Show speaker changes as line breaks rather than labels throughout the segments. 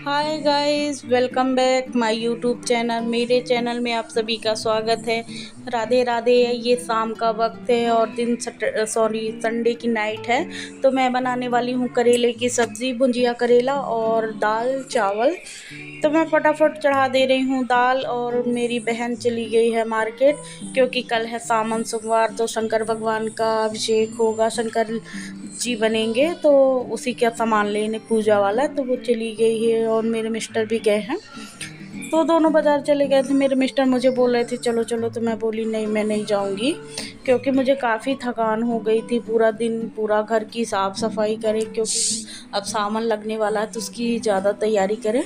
Hi guys, welcome back my YouTube channel. मेरे channel में आप सभी का स्वागत है। राधे राधे। ये शाम का वक्त है और दिन संडे की नाइट है। तो मैं बनाने वाली हूँ करेले की सब्ज़ी, भुंजिया करेला और दाल चावल। तो मैं फटाफट चढ़ा दे रही हूँ दाल। और मेरी बहन चली गई है मार्केट, क्योंकि कल है सावन सोमवार, तो शंकर भगवान का अभिषेक होगा, शंकर जी बनेंगे, तो उसी का सामान लेने पूजा वाला। तो वो चली गई है और मेरे मिस्टर भी गए हैं। तो दोनों बाज़ार चले गए थे। मेरे मिस्टर मुझे बोल रहे थे चलो चलो, तो मैं बोली नहीं, मैं नहीं जाऊंगी, क्योंकि मुझे काफ़ी थकान हो गई थी। पूरा दिन पूरा घर की साफ़ सफाई करें, क्योंकि अब सावन लगने वाला है तो उसकी ज़्यादा तैयारी करें।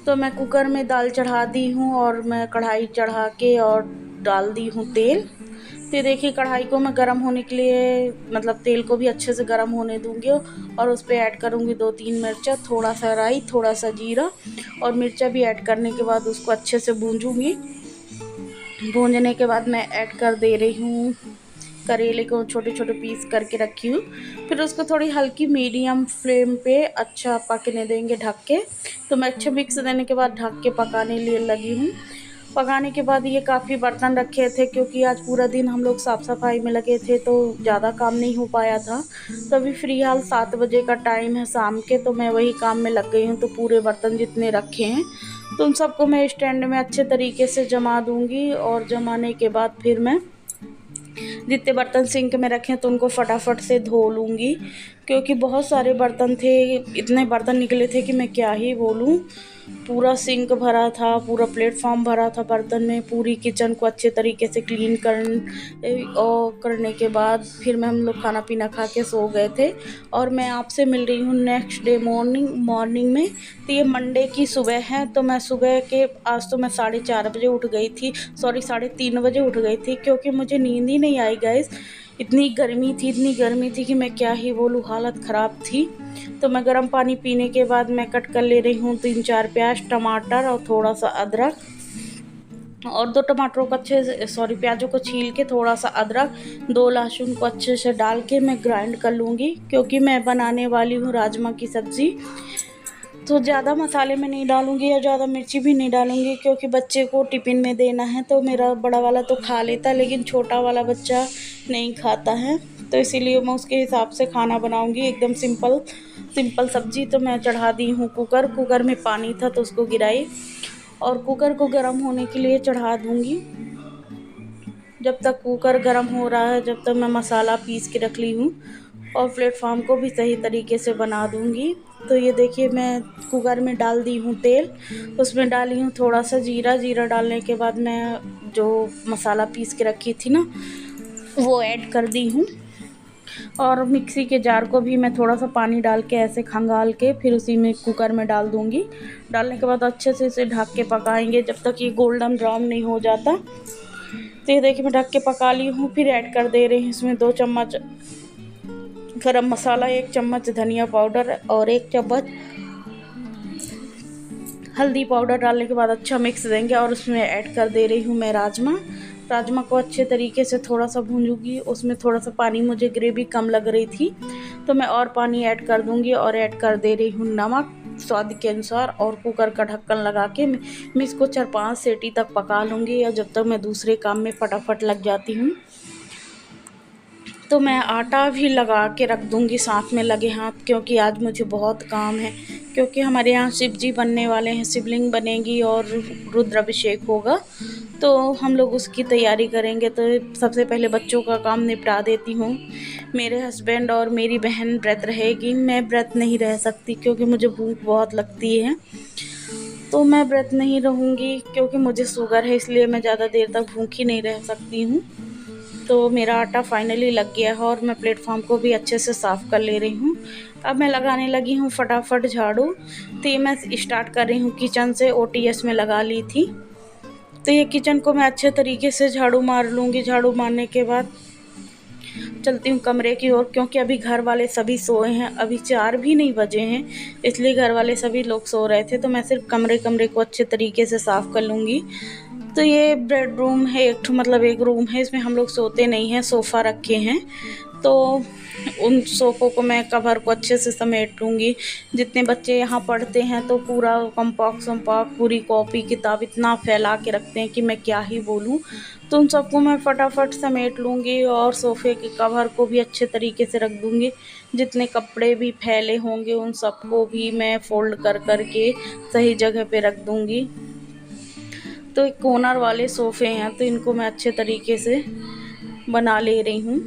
तो मैं कुकर में दाल चढ़ा दी हूँ और मैं कढ़ाई चढ़ा के और डाल दी हूँ तेल। तो ये देखिए, कढ़ाई को मैं गर्म होने के लिए, मतलब तेल को भी अच्छे से गर्म होने दूंगी और उस पर ऐड करूँगी 2-3 मिर्चा, थोड़ा सा राई, थोड़ा सा जीरा और मिर्चा भी ऐड करने के बाद उसको अच्छे से भूंजूंगी। भूंजने के बाद मैं ऐड कर दे रही हूँ करेले को, छोटे छोटे पीस करके रखी हूँ। फिर उसको थोड़ी हल्की मीडियम फ्लेम पे अच्छा पकने देंगे ढक के। तो मैं अच्छे मिक्स देने के बाद ढक के पकाने लिए लगी हूँ। पकाने के बाद ये काफ़ी बर्तन रखे थे, क्योंकि आज पूरा दिन हम लोग साफ़ सफाई में लगे थे, तो ज़्यादा काम नहीं हो पाया था। तो अभी फ्री हाल 7 बजे का टाइम है शाम के, तो मैं वही काम में लग गई हूँ। तो पूरे बर्तन जितने रखे हैं तो उन सबको मैं स्टैंड में अच्छे तरीके से जमा दूँगी। और जमाने के बाद फिर मैं जितने बर्तन सिंक में रखे तो उनको फटाफट से धो लूँगी, क्योंकि बहुत सारे बर्तन थे। इतने बर्तन निकले थे कि मैं क्या ही बोलूँ। पूरा सिंक भरा था, पूरा प्लेटफॉर्म भरा था बर्तन में। पूरी किचन को अच्छे तरीके से क्लीन करने के बाद फिर हम लोग खाना पीना खा के सो गए थे। और मैं आपसे मिल रही हूँ नेक्स्ट डे मॉर्निंग में। तो ये मंडे की सुबह है। तो मैं सुबह के आज तो मैं 4:30 बजे उठ गई थी, सॉरी 3:30 बजे उठ गई थी, क्योंकि मुझे नींद ही नहीं आई गाइस। इतनी गर्मी थी कि मैं क्या ही बोलूँ, हालत ख़राब थी। तो मैं गर्म पानी पीने के बाद मैं कट कर ले रही हूँ 3-4 प्याज, टमाटर और थोड़ा सा अदरक। और 2 टमाटरों को अच्छे से, सॉरी, प्याजों को छील के थोड़ा सा अदरक, 2 लहसुन को अच्छे से डाल के मैं ग्राइंड कर लूँगी, क्योंकि मैं बनाने वाली हूँ राजमा की सब्ज़ी। तो ज़्यादा मसाले में नहीं डालूँगी और ज़्यादा मिर्ची भी नहीं डालूँगी, क्योंकि बच्चे को टिफ़िन में देना है। तो मेरा बड़ा वाला तो खा लेता है, लेकिन छोटा वाला बच्चा नहीं खाता है। तो इसीलिए मैं उसके हिसाब से खाना बनाऊँगी, एकदम सिंपल सब्ज़ी। तो मैं चढ़ा दी हूँ कुकर में पानी था तो उसको गिराई और कुकर को गर्म होने के लिए चढ़ा दूँगी। जब तक कुकर गर्म हो रहा है, जब तक मैं मसाला पीस के रख ली हूँ और प्लेटफॉर्म को भी सही तरीके से बना दूँगी। तो ये देखिए, मैं कुकर में डाल दी हूँ तेल, उसमें डाली हूँ थोड़ा सा जीरा डालने के बाद मैं जो मसाला पीस के रखी थी ना, वो ऐड कर दी हूँ। और मिक्सी के जार को भी मैं थोड़ा सा पानी डाल के ऐसे खंगाल के फिर उसी में कुकर में डाल दूँगी। डालने के बाद अच्छे से इसे ढक के पकाएंगे जब तक ये गोल्डन ब्राउन नहीं हो जाता। तो ये देखिए, मैं ढक के पका ली हूँ। फिर ऐड कर दे रही हूँ इसमें 2 चम्मच गरम मसाला, 1 चम्मच धनिया पाउडर और 1 चम्मच हल्दी पाउडर। डालने के बाद अच्छा मिक्स देंगे और उसमें ऐड कर दे रही हूँ मैं राजमा को अच्छे तरीके से थोड़ा सा भूंजूंगी। उसमें थोड़ा सा पानी, मुझे ग्रेवी कम लग रही थी तो मैं और पानी ऐड कर दूंगी। और ऐड कर दे रही हूँ नमक स्वाद के अनुसार। और कुकर का ढक्कन लगा के मैं इसको 4-5 सीटी तक पका लूँगी, या जब तक मैं दूसरे काम में फटाफट लग जाती हूँ। तो मैं आटा भी लगा के रख दूँगी साथ में लगे हाथ, क्योंकि आज मुझे बहुत काम है। क्योंकि हमारे यहाँ शिव जी बनने वाले हैं, शिवलिंग बनेगी और रुद्राभिषेक होगा, तो हम लोग उसकी तैयारी करेंगे। तो सबसे पहले बच्चों का काम निपटा देती हूँ। मेरे हस्बैंड और मेरी बहन व्रत रहेगी, मैं व्रत नहीं रह सकती, क्योंकि मुझे भूख बहुत लगती है। तो मैं व्रत नहीं रहूँगी, क्योंकि मुझे शुगर है, इसलिए मैं ज़्यादा देर तक भूखी नहीं रह सकती हूँ। तो मेरा आटा फाइनली लग गया है और मैं प्लेटफॉर्म को भी अच्छे से साफ़ कर ले रही हूँ। अब मैं लगाने लगी हूँ फटाफट झाड़ू। तो ये मैं स्टार्ट कर रही हूँ किचन से, ओटीएस में लगा ली थी। तो ये किचन को मैं अच्छे तरीके से झाड़ू मार लूँगी। झाड़ू मारने के बाद चलती हूँ कमरे की ओर, क्योंकि अभी घर वाले सभी सोए हैं। अभी 4 भी नहीं बजे हैं, इसलिए घर वाले सभी लोग सो रहे थे। तो मैं सिर्फ कमरे को अच्छे तरीके से साफ़ कर लूँगी। तो ये बेडरूम है, मतलब एक रूम है, इसमें हम लोग सोते नहीं हैं, सोफ़ा रखे हैं। तो उन सोफ़ों को मैं कवर को अच्छे से समेट लूँगी। जितने बच्चे यहाँ पढ़ते हैं तो पूरा कॉम्पॉक्स वम्पॉक्स पूरी कॉपी किताब इतना फैला के रखते हैं कि मैं क्या ही बोलूँ। तो उन सबको मैं फटाफट समेट लूँगी और सोफ़े के कवर को भी अच्छे तरीके से रख दूँगी। जितने कपड़े भी फैले होंगे उन सबको भी मैं फ़ोल्ड कर के सही जगह पे रख दूँगी। तो एक कॉर्नर वाले सोफ़े हैं तो इनको मैं अच्छे तरीके से बना ले रही हूँ।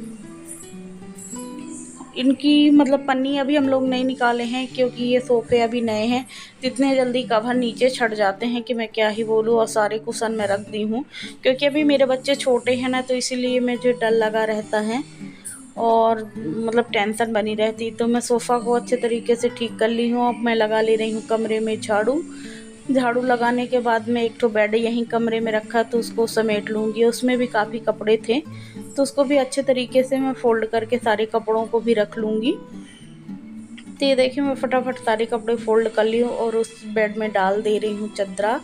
इनकी मतलब पन्नी अभी हम लोग नहीं निकाले हैं क्योंकि ये सोफ़े अभी नए हैं। जितने जल्दी कवर नीचे छट जाते हैं कि मैं क्या ही बोलूँ, और सारे कुशन में रख दी हूँ क्योंकि अभी मेरे बच्चे छोटे हैं ना, तो इसीलिए मुझे डर लगा रहता है और मतलब टेंशन बनी रहती। तो मैं सोफ़ा को अच्छे तरीके से ठीक कर ली हूँ। अब मैं लगा ले रही हूँ कमरे में झाड़ू लगाने के बाद में एक तो बेड यहीं कमरे में रखा तो उसको समेट लूँगी। उसमें भी काफ़ी कपड़े थे तो उसको भी अच्छे तरीके से मैं फ़ोल्ड करके सारे कपड़ों को भी रख लूँगी। तो ये देखिए मैं फटाफट सारे कपड़े फ़ोल्ड कर ली हूँ और उस बेड में डाल दे रही हूँ चद्दरा।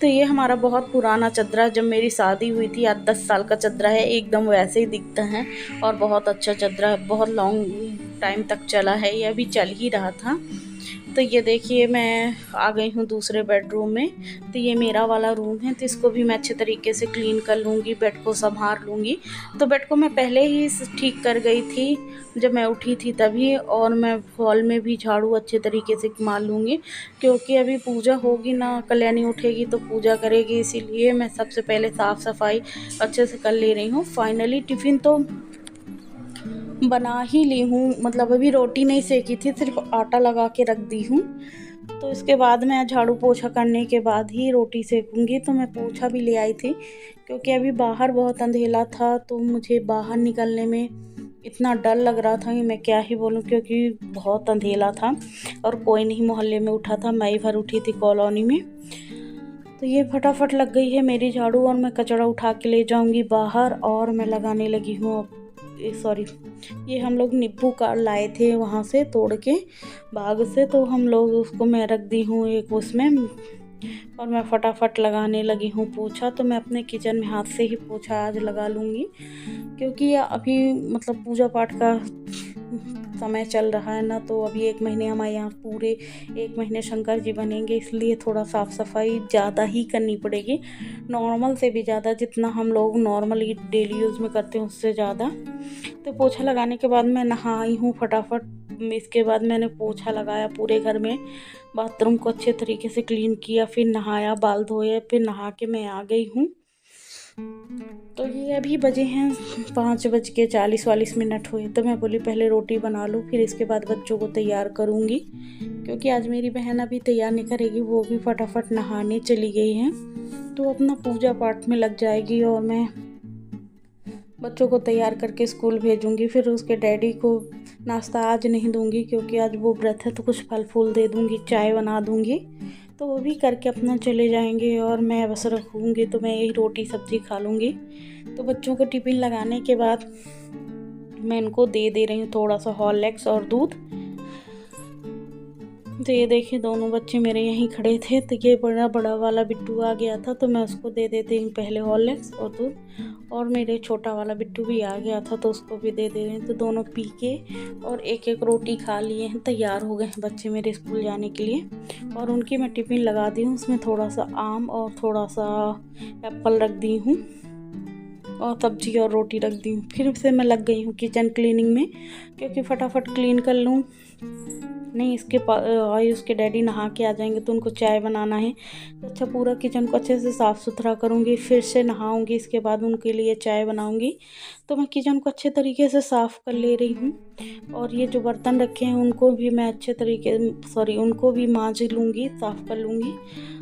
तो ये हमारा बहुत पुराना चद्दरा, जब मेरी शादी हुई थी 8-10 साल का चद्दरा है, एकदम वैसे ही दिखता है और बहुत अच्छा चद्दरा है, बहुत लॉन्ग टाइम तक चला है, ये अभी चल ही रहा था। तो ये देखिए मैं आ गई हूँ दूसरे बेडरूम में। तो ये मेरा वाला रूम है तो इसको भी मैं अच्छे तरीके से क्लीन कर लूँगी, बेड को संभाल लूँगी। तो बेड को मैं पहले ही ठीक कर गई थी जब मैं उठी थी तभी, और मैं हॉल में भी झाड़ू अच्छे तरीके से मार लूँगी क्योंकि अभी पूजा होगी ना, कल्याणी उठेगी तो पूजा करेगी, इसीलिए मैं सबसे पहले साफ़ सफाई अच्छे से कर ले रही हूँ। फाइनली टिफ़िन तो बना ही ली हूँ, मतलब अभी रोटी नहीं सेकी थी, सिर्फ आटा लगा के रख दी हूँ। तो इसके बाद मैं झाड़ू पोछा करने के बाद ही रोटी सेकूँगी। तो मैं पोछा भी ले आई थी क्योंकि अभी बाहर बहुत अंधेरा था तो मुझे बाहर निकलने में इतना डर लग रहा था कि मैं क्या ही बोलूँ, क्योंकि बहुत अंधेरा था और कोई नहीं मोहल्ले में उठा था, मैं ही भर उठी थी कॉलोनी में। तो ये फटाफट लग गई है मेरी झाड़ू और मैं कचरा उठा के ले जाऊंगी बाहर और मैं लगाने लगी हूँ। सॉरी, ये हम लोग नींबू का लाए थे वहाँ से तोड़ के बाग से, तो हम लोग उसको मैं रख दी हूँ एक उसमें और मैं फटाफट लगाने लगी हूँ पोछा। तो मैं अपने किचन में हाथ से ही पोछा आज लगा लूँगी क्योंकि अभी मतलब पूजा पाठ का समय चल रहा है ना, तो अभी 1 महीने हमारे यहाँ पूरे 1 महीने शंकर जी बनेंगे, इसलिए थोड़ा साफ़ सफाई ज़्यादा ही करनी पड़ेगी, नॉर्मल से भी ज़्यादा, जितना हम लोग नॉर्मली डेली यूज़ में करते हैं उससे ज़्यादा। तो पोछा लगाने के बाद मैं नहाई हूँ फटाफट। इसके बाद मैंने पोछा लगाया पूरे घर में, बाथरूम को अच्छे तरीके से क्लीन किया, फिर नहाया, बाल धोए, फिर नहा के मैं आ गई हूँ। तो ये अभी बजे हैं 5:40 हुए, तो मैं बोली पहले रोटी बना लूँ फिर इसके बाद बच्चों को तैयार करूँगी क्योंकि आज मेरी बहन अभी तैयार नहीं करेगी, वो भी फटाफट नहाने चली गई हैं तो अपना पूजा पाठ में लग जाएगी और मैं बच्चों को तैयार करके स्कूल भेजूँगी। फिर उसके डैडी को नाश्ता आज नहीं दूँगी क्योंकि आज वो व्रत है, तो कुछ फल फूल दे दूँगी, चाय बना दूँगी, तो वो भी करके अपना चले जाएंगे और मैं बस रखूँगी, तो मैं यही रोटी सब्ज़ी खा लूँगी। तो बच्चों को टिफ़िन लगाने के बाद मैं इनको दे रही हूँ थोड़ा सा हॉर्लिक्स और दूध। तो ये देखिए दोनों बच्चे मेरे यहीं खड़े थे, तो ये बड़ा वाला बिट्टू आ गया था तो मैं उसको दे देती हूँ पहले हॉर्लिक्स और दूध, और मेरे छोटा वाला बिट्टू भी आ गया था तो उसको भी दे रही हूँ। तो दोनों पी के और एक एक रोटी खा लिए हैं, तैयार हो गए हैं बच्चे मेरे स्कूल जाने के लिए, और उनकी मैं टिफ़िन लगा दी हूँ। उसमें थोड़ा सा आम और थोड़ा सा एप्पल रख दी हूँ और सब्जी और रोटी रख दी हूँ। फिर से मैं लग गई हूँ किचन क्लीनिंग में क्योंकि फटाफट क्लीन कर लूँ, नहीं इसके उसके डैडी नहा के आ जाएंगे तो उनको चाय बनाना है, तो अच्छा पूरा किचन को अच्छे से साफ़ सुथरा करूँगी, फिर से नहाऊँगी, इसके बाद उनके लिए चाय बनाऊँगी। तो मैं किचन को अच्छे तरीके से साफ़ कर ले रही हूँ और ये जो बर्तन रखे हैं उनको भी मैं उनको भी मांज लूँगी, साफ़ कर लूँगी।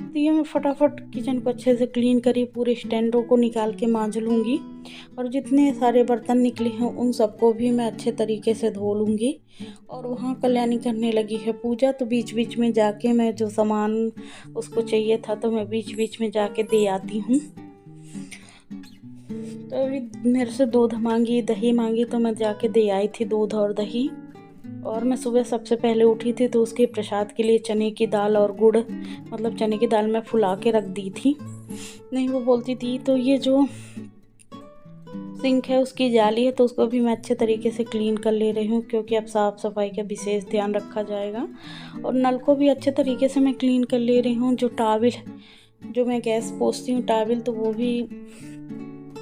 तो ये मैं फटाफट किचन को अच्छे से क्लीन करी, पूरे स्टैंडों को निकाल के मांज लूँगी और जितने सारे बर्तन निकले हैं उन सबको भी मैं अच्छे तरीके से धो लूँगी। और वहाँ कल्याणी करने लगी है पूजा, तो बीच बीच में जाके मैं जो सामान उसको चाहिए था तो मैं बीच बीच में जाके दे आती हूँ। तो अभी मेरे से दूध मांगी, दही मांगी, तो मैं जाके दे आई थी दूध और दही। और मैं सुबह सबसे पहले उठी थी तो उसके प्रसाद के लिए चने की दाल और गुड़, मतलब चने की दाल मैं फुला के रख दी थी, नहीं वो बोलती थी तो ये जो सिंक है उसकी जाली है तो उसको भी मैं अच्छे तरीके से क्लीन कर ले रही हूँ, क्योंकि अब साफ़ सफाई का विशेष ध्यान रखा जाएगा। और नल को भी अच्छे तरीके से मैं क्लीन कर ले रही हूँ। जो टाविल जो मैं गैस पोंछती हूँ टाविल, तो वो भी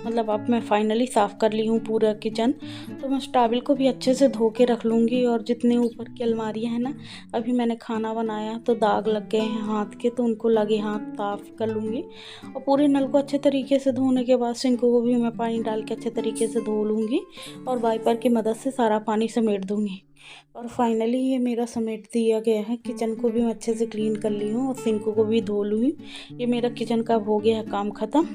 मतलब अब मैं फाइनली साफ़ कर ली हूँ पूरा किचन। तो मैं उस टाविल को भी अच्छे से धो के रख लूँगी। और जितने ऊपर की अलमारियाँ हैं ना, अभी मैंने खाना बनाया तो दाग लग गए हैं हाथ के, तो उनको लगे हाथ साफ़ कर लूँगी। और पूरे नल को अच्छे तरीके से धोने के बाद सिंक को भी मैं पानी डाल के अच्छे तरीके से धो लूँगी और वाइपर की मदद से सारा पानी समेट दूँगी। और फाइनली ये मेरा समेट दिया गया है। किचन को भी मैं अच्छे से क्लीन कर ली हूँ और सिंक को भी धो लूँगी। ये मेरा किचन का हो गया है काम ख़त्म।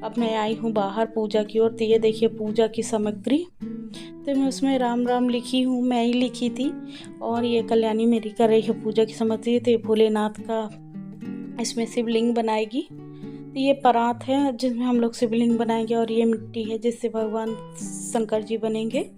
अब मैं आई हूँ बाहर पूजा की ओर। तो ये देखिए पूजा की सामग्री, तो मैं उसमें राम राम लिखी हूँ, मैं ही लिखी थी। और ये कल्याणी मेरी कर रही है पूजा की सामग्री। तो ये भोलेनाथ का इसमें शिवलिंग बनाएगी। तो ये परात है जिसमें हम लोग शिवलिंग बनाएंगे, और ये मिट्टी है जिससे भगवान शंकर जी बनेंगे।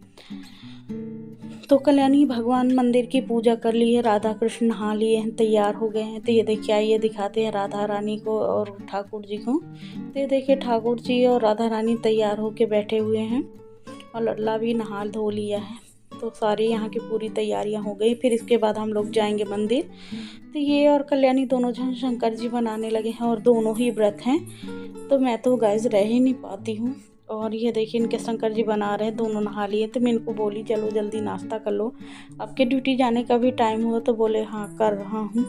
तो कल्याणी भगवान मंदिर की पूजा कर ली है, राधा कृष्ण नहा लिए हैं, तैयार हो गए हैं। तो ये देखिए आइए दिखाते हैं राधा रानी को और ठाकुर जी को। तो ये देखिए ठाकुर जी और राधा रानी तैयार होके बैठे हुए हैं और लल्ला भी नहा धो लिया है। तो सारी यहाँ की पूरी तैयारियाँ हो गई। फिर इसके बाद हम लोग जाएंगे मंदिर। तो ये और कल्याणी दोनों जन शंकर जी बनाने लगे हैं और दोनों ही व्रत हैं। तो मैं तो गाइस रह ही नहीं पाती हूँ। और ये देखिए इनके शंकर जी बना रहे हैं, दोनों नहा लिए। तो मैं इनको बोली चलो जल्दी नाश्ता कर लो, आपके ड्यूटी जाने का भी टाइम हुआ। तो बोले हाँ कर रहा हूँ।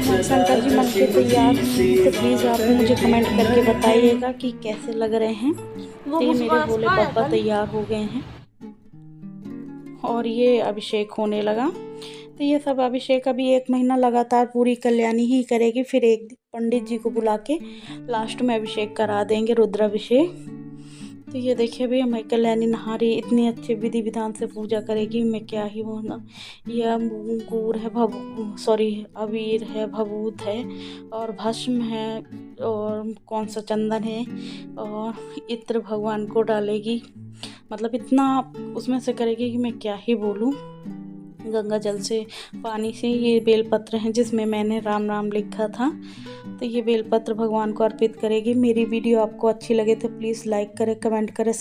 हाँ शंकर जी बन के तैयार हैं। तो प्लीज़ आप मुझे कमेंट करके बताइएगा कि कैसे लग रहे हैं। तो ये मेरे भोले पापा तैयार हो गए हैं और ये अभिषेक होने लगा। तो ये सब अभिषेक अभी 1 महीना लगातार पूरी कल्याणी ही करेगी। फिर एक पंडित जी को बुला के लास्ट में अभिषेक करा देंगे, रुद्राभिषेक। तो ये देखिए भैया मैं कल्याणी नहा रही, इतनी अच्छी विधि विधान से पूजा करेगी, मैं क्या ही बोलना। यह गुड़ है, अबीर है, भभूत है और भस्म है और कौन सा चंदन है और इत्र भगवान को डालेगी। मतलब इतना उसमें से करेगी कि मैं क्या ही बोलूँ। गंगा जल से, पानी से। ये बेलपत्र हैं जिसमें मैंने राम राम लिखा था। तो ये बेलपत्र भगवान को अर्पित करेगी। मेरी वीडियो आपको अच्छी लगे तो प्लीज़ लाइक करें, कमेंट करें,